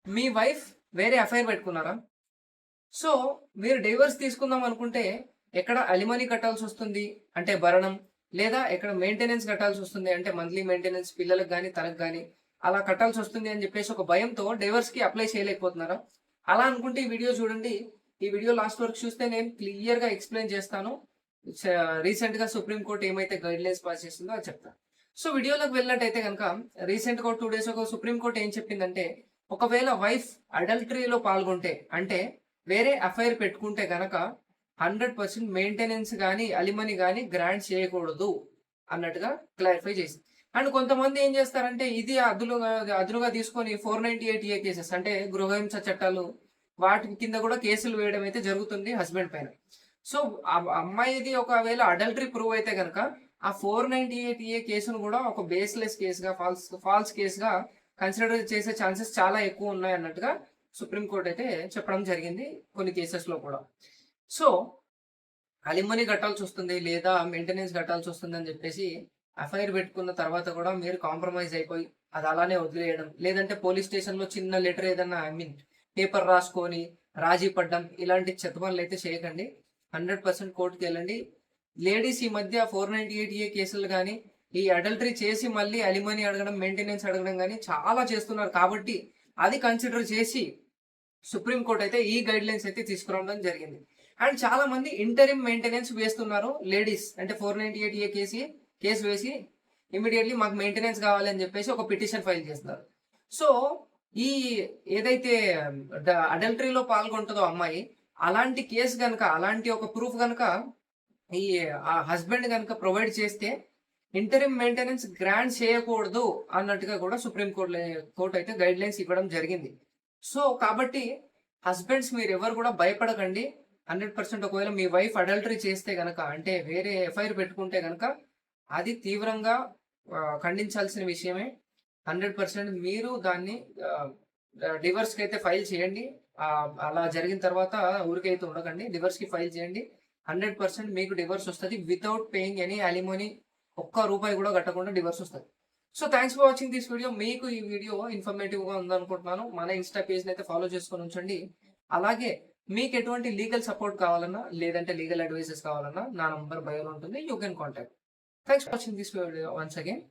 మీ wife వేరే affair పెట్టుకున్నారా? So, మీరు డైవర్స్ తీసుకుందాం అనుకుంటే ఎక్కడ అలిమనీ కట్టాల్సొస్తుంది అంటే భరణం, లేదా ఎక్కడ మెయింటెనెన్స్ కట్టాల్సొస్తుంది అంటే మంత్లీ మెయింటెనెన్స్ పిల్లలకి గాని, తనకు గాని అలా కట్టాల్సొస్తుంది అని చెప్పేసి ఒక భయంతో డైవర్స్‌కి అప్లై చేయలేకపోతున్నారా? అలా అనుకుంటే ఈ వీడియో చూడండి. ఈ వీడియో లాస్ట్ వరకు చూస్తే నేను క్లియర్‌గా ఎక్స్‌ప్లెయిన్ చేస్తాను. చ రీసెంట్‌గా సుప్రీం కోర్ట్ ఏమైతే గైడ్‌లైన్స్ పాస్ చేసిందో అది చెప్తా. సో, వీడియోలోకి వెళ్ళినట్టయితే గనక రీసెంట్‌గా ఒక 2 డేస్ అగో సుప్రీం కోర్ట్ ఏం చెప్పిందంటే, ఒకవేళ వైఫ్ అడల్టరీలో పాల్గొంటే అంటే వేరే అఫైర్ పెట్టుకుంటే గనక 100% మెయింటెనెన్స్ గాని, అలిమనీ గాని గ్రాంట్ చేయకూడదు అన్నట్టుగా క్లారిఫై చేసింది. అండ్ కొంతమంది ఏం చేస్తారంటే ఇది అదునుగా తీసుకొని 498 ఏ కేసెస్ అంటే గృహహింస చట్టాలు వాటి కింద కూడా కేసులు వేయడం అయితే జరుగుతుంది హస్బెండ్ పైన. సో, అమ్మాయిది ఒకవేళ అడల్టరీ ప్రూవ్ అయితే గనక ఆ 498 ఏ కేసును కూడా ఒక బేస్‌లెస్ కేస్‌గా ఫాల్స్ కేస్‌గా కన్సిడర్ చేసే ఛాన్సెస్ చాలా ఎక్కువ ఉన్నాయి అన్నట్టుగా సుప్రీం కోర్ట్ అయితే చెప్పడం జరిగింది కొన్ని కేసెస్‌లో కూడా. సో, అలిమనీ కట్టాల్సొస్తుంది లేదా మెయింటెనెన్స్ కట్టాల్సొస్తుంది అని చెప్పేసి ఎఫ్ఐఆర్ పెట్టుకున్న తర్వాత కూడా మీరు కాంప్రమైజ్ అయిపోయి అది అలానే వదిలేయడం, లేదంటే పోలీస్ స్టేషన్‌లో చిన్న లెటర్ ఏదన్నా పేపర్ రాసుకొని రాజీ పడ్డం ఇలాంటి చెత్త పనులైతే చేయకండి. 100% కోర్ట్‌కెళ్ళండి. లేడీస్ ఈ మధ్య 498 ఏ కేసులు గాని, ఈ అడల్టరీ చేసి మళ్ళీ అలిమనీ అడగడం, మెయింటెనెన్స్ అడగడం గాని చాలా చేస్తున్నారు. కాబట్టి అది కన్సిడర్ చేసి సుప్రీం కోర్ట్ అయితే ఈ గైడ్‌లైన్స్ అయితే తీసుకురావడం జరిగింది. అండ్ చాలా మంది ఇంటరిమ్ మెయింటెనెన్స్ వేస్తున్నారు లేడీస్. అంటే 498 ఏ కేసు వేసి ఇమ్మీడియేట్‌లీ మాకు మెయింటెనెన్స్ కావాలి అని చెప్పేసి ఒక పిటిషన్ ఫైల్ చేస్తున్నారు. సో, ఈ ఏదైతే అడల్టరీలో పాల్గొంటుందో అమ్మాయి, అలాంటి కేస్ గనక, అలాంటి ఒక ప్రూఫ్ గనక ఈ హస్బెండ్ గనక ప్రొవైడ్ చేస్తే ఇంటరిమ్ మెయింటెనెన్స్ గ్రాంట్ చేయకూడదు అన్నట్టుగా కూడా సుప్రీం కోర్ట్ అయితే గైడ్‌లైన్స్ ఇవ్వడం జరిగింది. సో, కాబట్టి హస్బెండ్స్ మీరెవరు కూడా భయపడకండి. 100% ఒకవేళ మీ వైఫ్ అడల్టరీ చేస్తే గనక అంటే వేరే ఎఫ్ఐఆర్ పెట్టుకుంటే గనక అది తీవ్రంగా ఖండించాల్సిన విషయమే. 100% మీరు దాన్ని డివోర్స్‌కైతే ఫైల్ చేయండి. అలా జరిగిన తర్వాత ఊరికైతే ఉండకండి. డివోర్స్‌కి ఫైల్ చేయండి. 100% మీకు డివోర్స్ వస్తది. వితౌట్ పేయింగ్ ఎనీ అలిమనీ ఒక్క రూపాయి కూడా కట్టకుండా డివోర్స్ వస్తది. So, thanks for watching this video. మీకు ఈ వీడియో ఇన్ఫర్మేటివ్‌గా ఉందనుకుంటున్నాను. మన ఇన్‌స్టా పేజ్‌ని అయితే ఫాలో చేసుకొని ఉంచండి. అలాగే మీకు ఎటువంటి లీగల్ సపోర్ట్ కావాలన్నా, లేదంటే లీగల్ అడ్వైసెస్ కావాలన్నా నా నంబర్ బయోలో ఉంటుంది. You can contact. Thanks for watching this video once again.